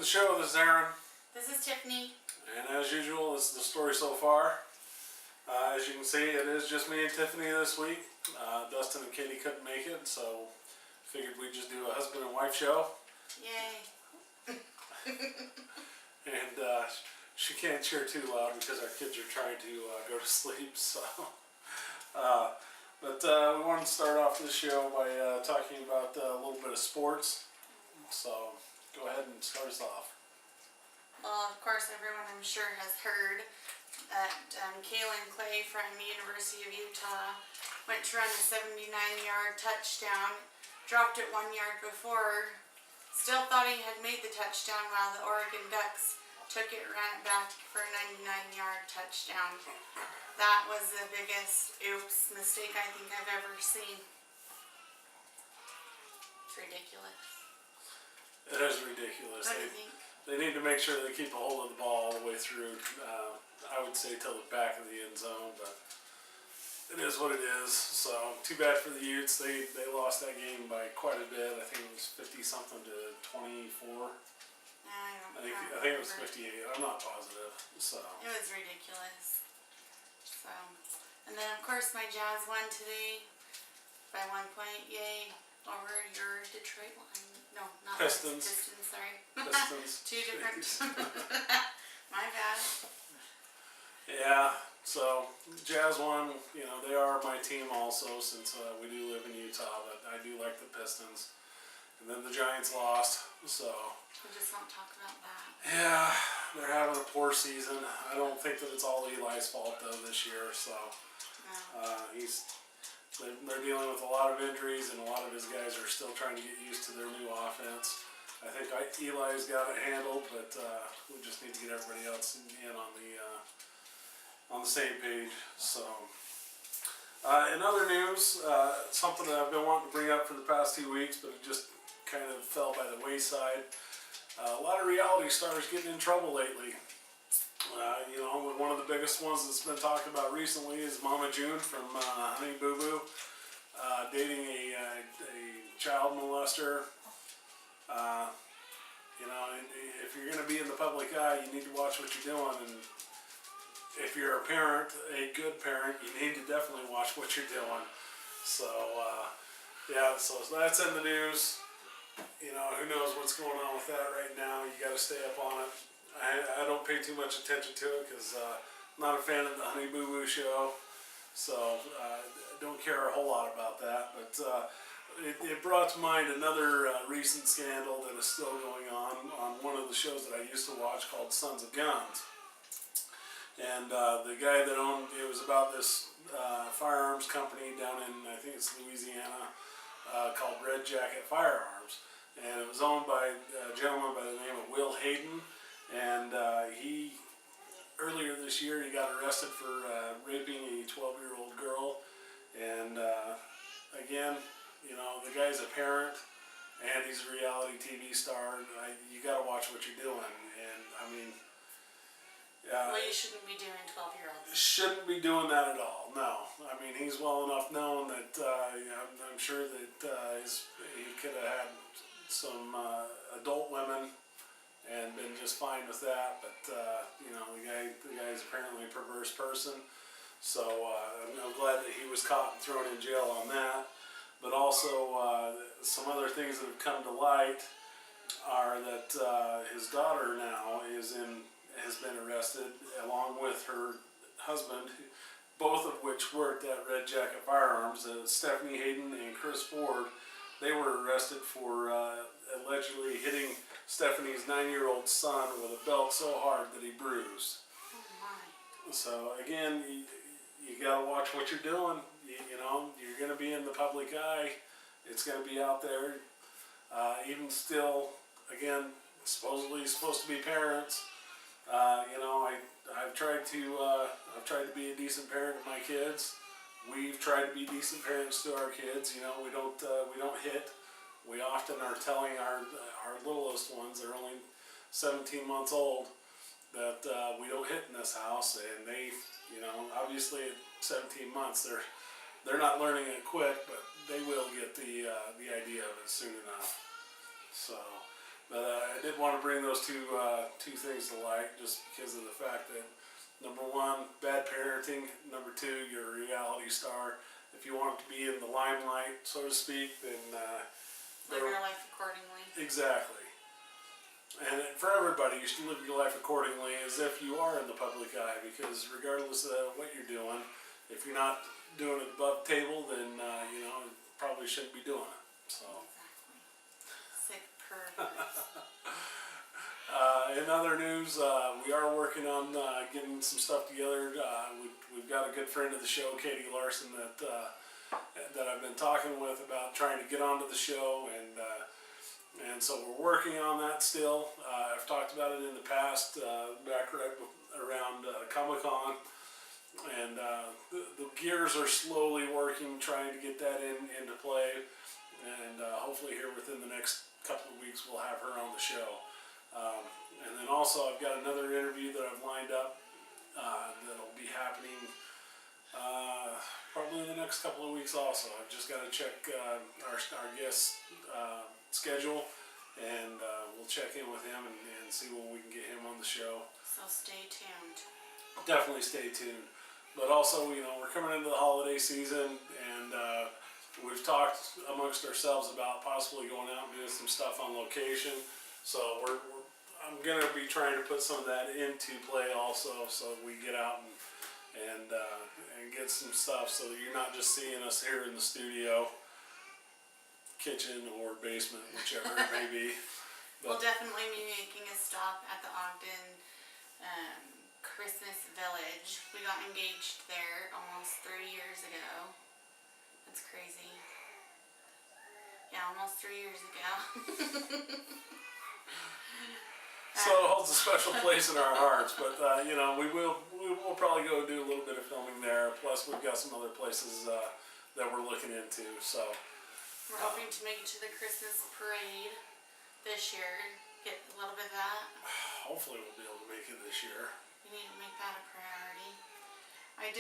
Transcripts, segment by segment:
the show. This is Aaron. This is Tiffany. And as usual, this is the story so far. As you can see, it is just me and Tiffany this week. Dustin and Katie couldn't make it, so figured we'd just do a husband and wife show. Yay. And she can't cheer too loud because our kids are trying to go to sleep. So, but we wanted to start off this show by talking about a little bit of sports. So go ahead and start us off. Well, of course, everyone I'm sure has heard that Kaylin Clay from the University of Utah went to run a 79-yard touchdown, dropped it 1 yard before, still thought he had made the touchdown while the Oregon Ducks took it, ran it back for a 99-yard touchdown. That was the biggest oops mistake I think I've ever seen. It's ridiculous. It is ridiculous. What do you think? They need to make sure they keep a hold of the ball all the way through. I would say till the back of the end zone, but it is what it is. So too bad for the Utes. They lost that game by quite a bit. I think it was 50-something to 24. I think it was 58. I'm not positive. So it was ridiculous. So, and then of course my Jazz won today by 1 point. Yay! Over your Detroit Lions. No, not Pistons. Pistons, sorry. Pistons. Two different. My bad. Yeah, so Jazz won. You know, they are my team also since we do live in Utah, but I do like the Pistons. And then the Giants lost, so. We just won't talk about that. Yeah, they're having a poor season. I don't think that it's all Eli's fault though this year, so. No. They're dealing with a lot of injuries, and a lot of his guys are still trying to get used to their new offense. I think Eli's got it handled, but we just need to get everybody else in on the same page. So, in other news, something that I've been wanting to bring up for the past 2 weeks, but it just kind of fell by the wayside. A lot of reality stars getting in trouble lately. You know, one of the biggest ones that's been talked about recently is Mama June from Honey Boo Boo, dating a child molester. You know, if you're going to be in the public eye, you need to watch what you're doing. And if you're a parent, a good parent, you need to definitely watch what you're doing. So, yeah, so that's in the news. You know, who knows what's going on with that right now. You got to stay up on it. I don't pay too much attention to it because I'm not a fan of the Honey Boo Boo show, so don't care a whole lot about that. But it brought to mind another recent scandal that is still going on one of the shows that I used to watch called Sons of Guns. And the guy that owned it was about this firearms company down in, I think it's Louisiana, called Red Jacket Firearms. And it was owned by a gentleman by the name of Will Hayden. And he, earlier this year, he got arrested for raping a 12-year-old girl. And again, you know, the guy's a parent and he's a reality TV star. You got to watch what you're doing. And I mean, well, you shouldn't be doing 12-year-olds. Shouldn't be doing that at all. No, I mean he's well enough known that I'm sure that he could have had some adult women and been just fine with that, but you know, the guy's apparently a perverse person, so I'm glad that he was caught and thrown in jail on that. But also some other things that have come to light are that his daughter now has been arrested along with her husband, both of which worked at Red Jacket Firearms. Stephanie Hayden and Chris Ford, they were arrested for allegedly hitting Stephanie's 9-year-old son with a belt so hard that he bruised. Oh my. So again, you gotta watch what you're doing. You know, you're gonna be in the public eye. It's gonna be out there. Even still, again, supposedly supposed to be parents. You know, I've tried to be a decent parent to my kids. We've tried to be decent parents to our kids. You know, we don't hit. We often are telling our littlest ones, they're only 17 months old, that we don't hit in this house. And they, you know, obviously at 17 months they're not learning it quick, but they will get the idea of it soon enough. So, But I did want to bring those two things to light, just because of the fact that, number one, bad parenting. Number two, you're a reality star. If you want to be in the limelight, so to speak, then Live your life accordingly. exactly. And for everybody, you should live your life accordingly as if you are in the public eye, because regardless of what you're doing, if you're not doing it above table, then you probably shouldn't be doing it. So. Exactly. Sick perverts. In other news, we are working on getting some stuff together. We've got a good friend of the show, Katie Larson, that I've been talking with about trying to get onto the show, and so we're working on that still. I've talked about it in the past, back right around Comic-Con, and the gears are slowly working, trying to get that into play, and hopefully here within the next couple of weeks we'll have her on the show. And then also I've got another interview that I've lined up that'll be happening probably in the next couple of weeks also. I've just got to check our guest schedule, and we'll check in with him and see when we can get him on the show. So stay tuned. Definitely stay tuned. But also, we're coming into the holiday season, and we've talked amongst ourselves about possibly going out and doing some stuff on location. So I'm gonna be trying to put some of that into play also, so we get out and get some stuff, so that you're not just seeing us here in the studio, kitchen or basement, whichever it may be. We'll definitely be making a stop at the Ogden Christmas Village. We got engaged there almost 3 years ago. That's crazy. Yeah, almost 3 years ago. So it holds a special place in our hearts, but we'll probably go do a little bit of filming there. Plus, we've got some other places that we're looking into. So we're hoping to make it to the Christmas parade this year. Get a little bit of that. Hopefully, we'll be able to make it this year. We need to make that a priority. I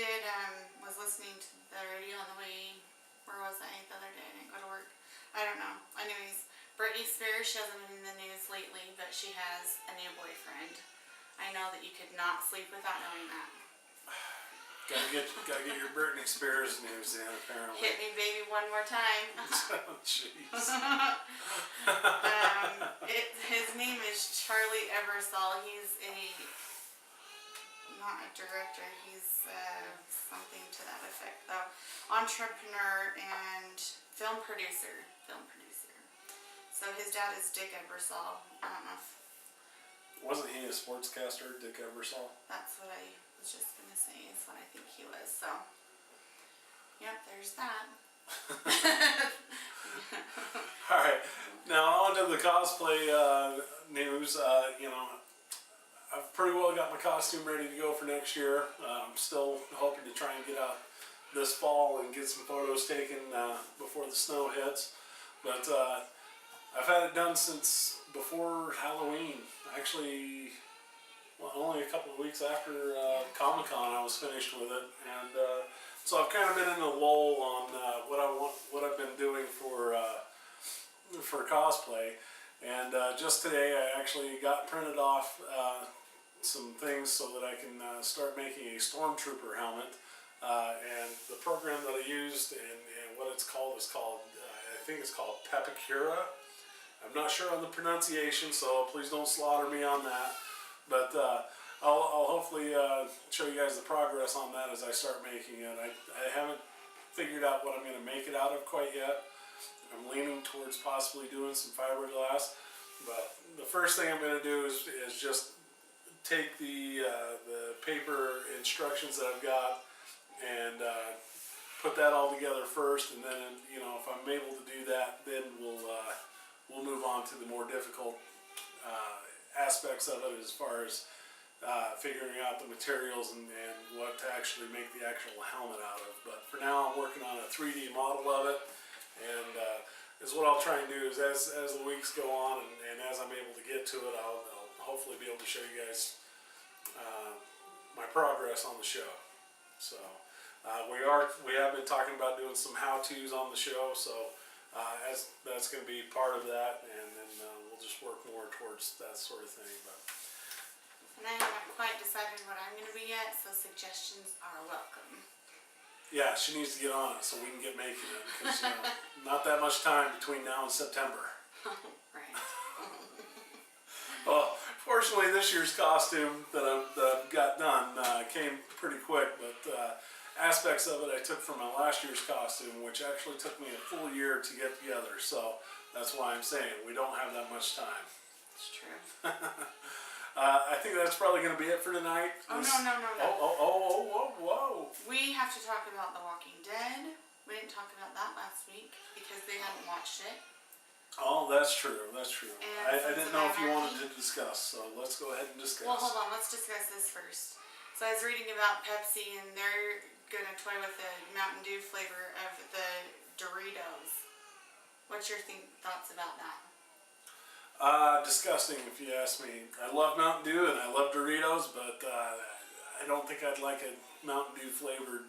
was listening to the radio on the way. Where was I the other day? I didn't go to work. I don't know. Anyways. Britney Spears, she hasn't been in the news lately, but she has a new boyfriend. I know that you could not sleep without knowing that. Gotta get your Britney Spears news in, apparently. Hit me, baby, one more time. Oh, jeez. His name is Charlie Ebersol. He's not a director, he's something to that effect, though. Entrepreneur and film producer. So his dad is Dick Ebersol. I don't know if... Wasn't he a sportscaster, Dick Ebersol? That's what I was just going to say, is what I think he was. So, yep, there's that. Alright, now on to the cosplay news. I've pretty well got my costume ready to go for next year. I'm still hoping to try and get out this fall and get some photos taken before the snow hits. But I've had it done since before Halloween. Actually, only a couple of weeks after Comic-Con I was finished with it. And so I've kind of been in a lull on what I've been doing for cosplay. And just today I actually got printed off some things so that I can start making a Stormtrooper helmet. And the program that I used and what it's called is I think it's called Pepakura. I'm not sure on the pronunciation, so please don't slaughter me on that. But I'll hopefully show you guys the progress on that as I start making it. I haven't figured out what I'm going to make it out of quite yet. I'm leaning towards possibly doing some fiberglass. But the first thing I'm going to do is just take the paper instructions that I've got and put that all together first, and then if I'm able to do that, then we'll move on to the more difficult aspects of it, as far as figuring out the materials and what to actually make the actual helmet out of. But for now, I'm working on a 3D model of it, and is what I'll try and do is as the weeks go on and as I'm able to get to it, I'll hopefully be able to show you guys my progress on the show. So we have been talking about doing some how-tos on the show, so that's going to be part of that, and then we'll just work more towards that sort of thing. But And I haven't quite decided what I'm gonna be yet, so suggestions are welcome. yeah, she needs to get on it so we can get making it, because not that much time between now and September. Right. Well, fortunately, this year's costume that I've got done came pretty quick, but aspects of it I took from my last year's costume, which actually took me a full year to get together. So that's why I'm saying we don't have that much time. It's true. I think that's probably going to be it for tonight. Oh, This- no. Whoa. We have to talk about The Walking Dead. We didn't talk about that last week because they hadn't watched it. Oh, that's true. That's true. And I Sons didn't of know if you wanted Anarchy. to discuss, so let's go ahead and discuss. Well, hold on. Let's discuss this first. So I was reading about Pepsi, and they're gonna toy with the Mountain Dew flavor of the Doritos. What's your thoughts about that? Disgusting if you ask me. I love Mountain Dew and I love Doritos, but I don't think I'd like a Mountain Dew flavored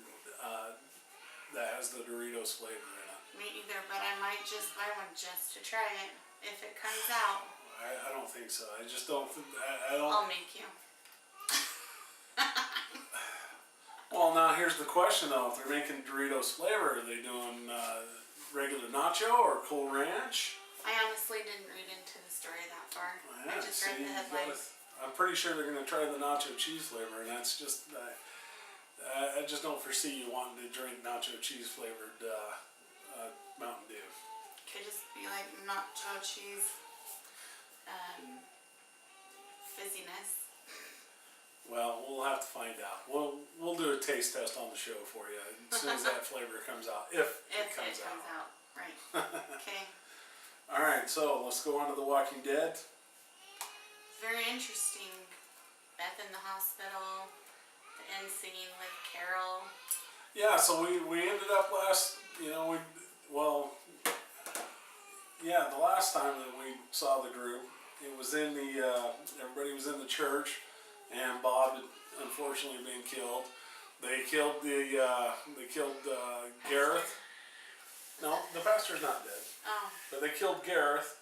that has the Doritos flavor in it. Me either, but I might just buy one just to try it if it comes out. I don't think so. I just don't. I don't. I'll make you. Well, now here's the question though: if they're making Doritos flavor, are they doing regular nacho or Cool Ranch? I honestly didn't read into the story that far. I just read the you headlines. I'm pretty sure they're going to try the nacho cheese flavor, and that's just. I just don't foresee you wanting to drink nacho cheese flavored Mountain Dew. Could just be like nacho cheese fizziness. Well, we'll have to find out. We'll do a taste test on the show for you as soon as that flavor comes out, if it comes out. Right. Okay. All right, so let's go on to The Walking Dead. Very interesting. Beth in the hospital. The end scene with Carol. Yeah, so we ended up the last time that we saw the group, it was in everybody was in the church, and Bob had unfortunately been killed. They killed Gareth. No, the pastor's not dead. Oh. But they killed Gareth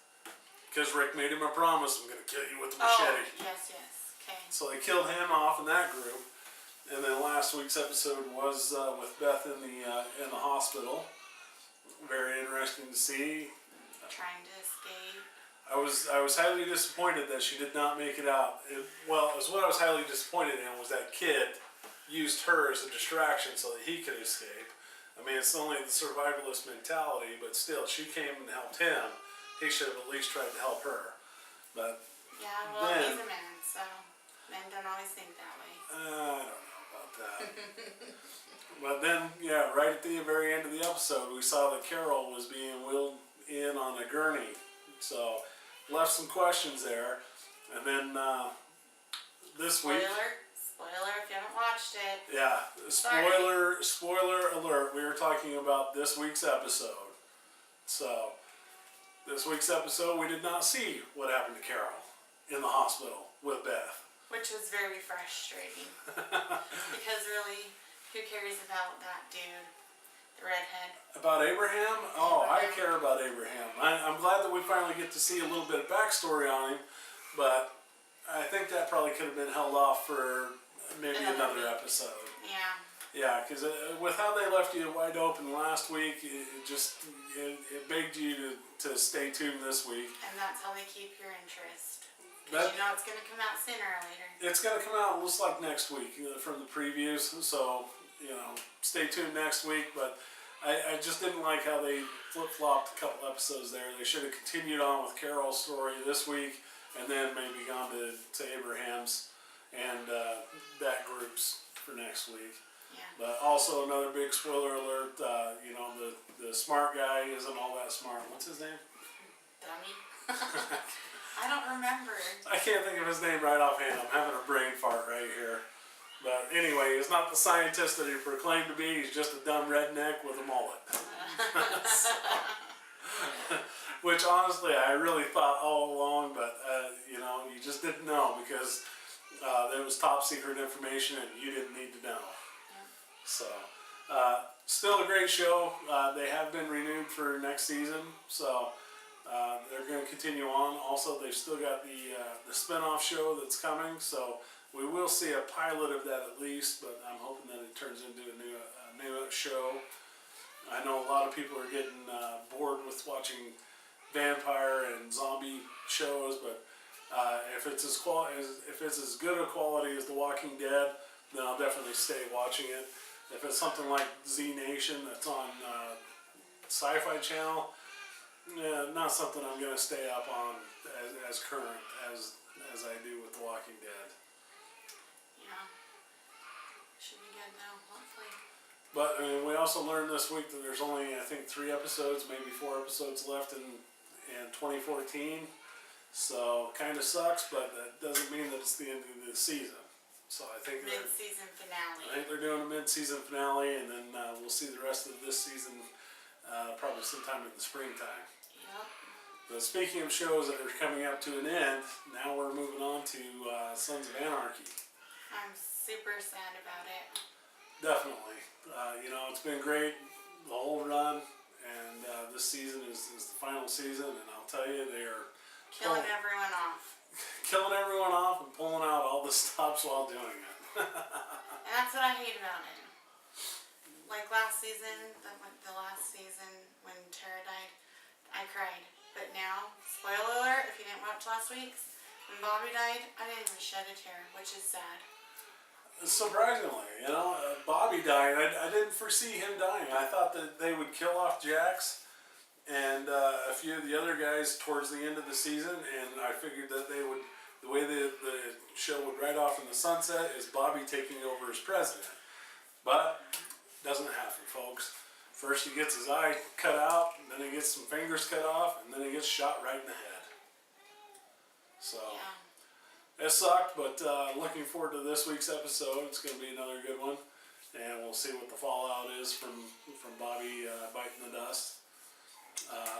because Rick made him a promise, I'm going to kill you with a Oh, machete. yes. Okay. So they killed him off in that group. And then last week's episode was with Beth in the hospital. Very interesting to see. Trying to escape. I was highly disappointed that she did not make it out. What I was highly disappointed in was that kid used her as a distraction so that he could escape. I mean, it's only the survivalist mentality, but still, she came and helped him. He should have at least tried to help her. But Yeah, well, then, he's a man, so men don't always think that way. I don't know about that. But then, yeah, right at the very end of the episode, we saw that Carol was being wheeled in on a gurney. So, left some questions there. And then this week... Spoiler if you haven't watched it. Yeah, Sorry. spoiler alert, we were talking about this week's episode. So, this week's episode, we did not see what happened to Carol in the hospital with Beth. Which was very frustrating. Because really, who cares about that dude? The redhead. About Abraham? Oh, I care about Abraham. I'm glad that we finally get to see a little bit of backstory on him, but I think that probably could have been held off for maybe another episode. Yeah. Yeah, because with how they left you wide open last week, it begged you to stay tuned this week. And that's how they keep your interest. Because you know it's going to come out sooner or later. It's going to come out looks like next week from the previews, so stay tuned next week. But I just didn't like how they flip-flopped a couple episodes there. They should have continued on with Carol's story this week, and then maybe gone to Abraham's and that group's for next week. Yeah. But also another big spoiler alert, the smart guy isn't all that smart. What's his name? Dummy. I don't remember. I can't think of his name right offhand. I'm having a brain fart right here. But anyway, he's not the scientist that he proclaimed to be. He's just a dumb redneck with a mullet. Which honestly, I really thought all along, but you just didn't know because there was top secret information and you didn't need to know. Yeah. So, still a great show. They have been renewed for next season, so They're going to continue on. Also, they've still got the spin-off show that's coming, so we will see a pilot of that at least, but I'm hoping that it turns into a new show. I know a lot of people are getting bored with watching vampire and zombie shows, but if it's as good a quality as The Walking Dead, then I'll definitely stay watching it. If it's something like Z Nation that's on Sci-Fi Channel, not something I'm gonna stay up on as current as I do with The Walking Dead. Yeah. Should be good though, hopefully. But I mean, we also learned this week that there's only, I think, 3 episodes, maybe 4 episodes left in 2014. So kind of sucks, but that doesn't mean that it's the end of the season. So I think Mid-season finale. they're doing a mid-season finale, and then we'll see the rest of this season probably sometime in the springtime. Yep. But speaking of shows that are coming up to an end, now we're moving on to Sons of Anarchy. I'm super sad about it. Definitely. It's been great the whole run, and this season is the final season, and I'll tell you, they are Killing everyone off. killing everyone off and pulling out all the stops while doing it. And that's what I hate about it. Like last season, the last season when Tara died, I cried. But now, spoiler alert, if you didn't watch last week's, when Bobby died, I didn't even shed a tear, which is sad. Surprisingly, Bobby dying, I didn't foresee him dying. I thought that they would kill off Jax and a few of the other guys towards the end of the season, and I figured that they would, the way the show would ride off in the sunset is Bobby taking over as president. But doesn't happen, folks. First he gets his eye cut out, and then he gets some fingers cut off, and then he gets shot right in the head. So Yeah. it sucked, but looking forward to this week's episode. It's going to be another good one, and we'll see what the fallout is from Bobby biting the dust.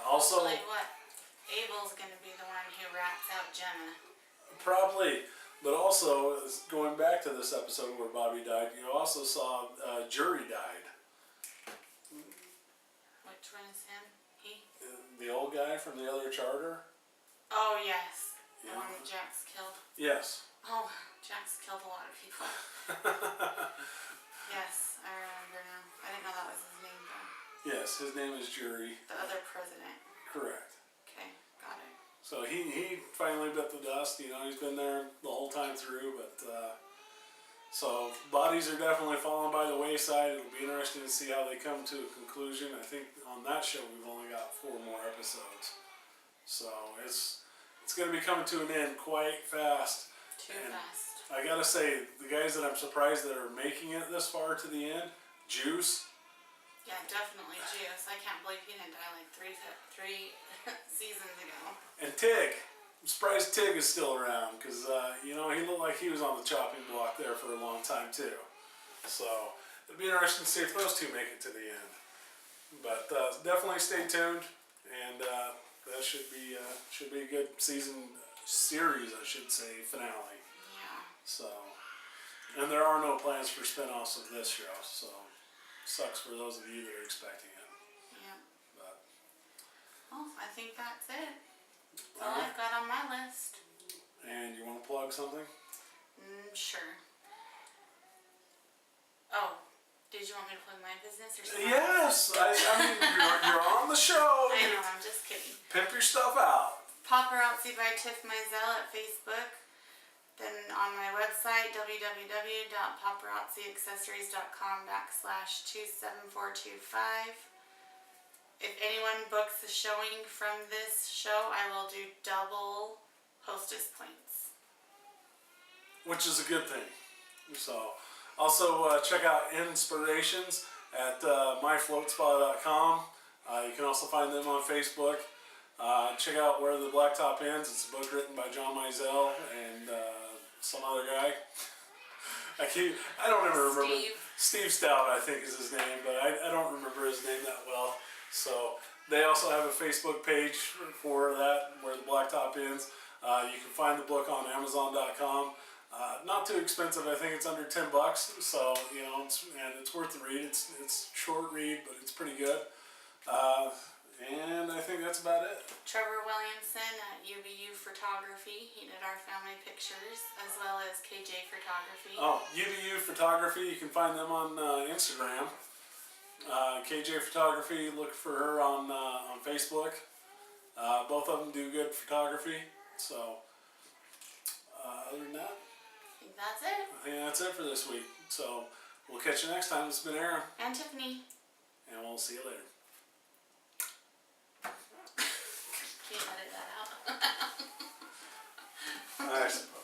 Also, Hopefully what? Abel's gonna be the one who rats out Jenna. probably, but also going back to this episode where Bobby died, you also saw Jury died. Which one is him? He? The old guy from the other charter. Oh yes. The Yeah. one that Jax killed. Yes. Oh, Jax killed a lot of people. Yes, I remember now. I didn't know that was his name though. Yes, his name is Jury. The other president. Correct. Okay, got it. So he finally bit the dust. He's been there the whole time through, but so bodies are definitely falling by the wayside. It'll be interesting to see how they come to a conclusion. I think on that show we've only got 4 more episodes, so it's going to be coming to an end quite fast. Too And fast. I gotta say, the guys that I'm surprised that are making it this far to the end, Juice. Yeah, definitely Juice. I can't believe he didn't die like three seasons ago. And Tig. I'm surprised Tig is still around because, he looked like he was on the chopping block there for a long time too. So it'll be interesting to see if those two make it to the end. But definitely stay tuned, and that should be a good series, I should say, finale. Yeah. So, and there are no plans for spin-offs of this show, so sucks for those of you that are expecting it. Yeah. But Well, I think that's it. That's all Alright. I've got on my list. and you want to plug something? Sure. Oh, did you want me to plug my business or something? Yes, I mean you're on the show. I know, I'm just kidding. Pimp your stuff out. Paparazzi by Tiff Mizell at Facebook. Then on my website, www.paparazziaccessories.com/27425. If anyone books a showing from this show, I will do double hostess points. Which is a good thing. So, also check out Inspirations at myfloatspa.com. You can also find them on Facebook. Check out Where the Blacktop Ends. It's a book written by John Mizell and some other guy. I don't ever remember. Steve Stout, I think, is his name, but I don't remember his name that well. So they also have a Facebook page for that, Where the Blacktop Ends. You can find the book on Amazon.com. Not too expensive. I think it's under $10. So it's worth the read. It's a short read, but it's pretty good. And I think that's about it. Trevor Williamson at UBU Photography. He did our family pictures, as well as KJ Photography. Oh, UBU Photography, you can find them on Instagram. KJ Photography, look for her on Facebook. Both of them do good photography. So, other than that, I think that's it. I think that's it for this week. So, we'll catch you next time. It's been Aaron, And Tiffany. and we'll see you later. Can you edit that out? I suppose.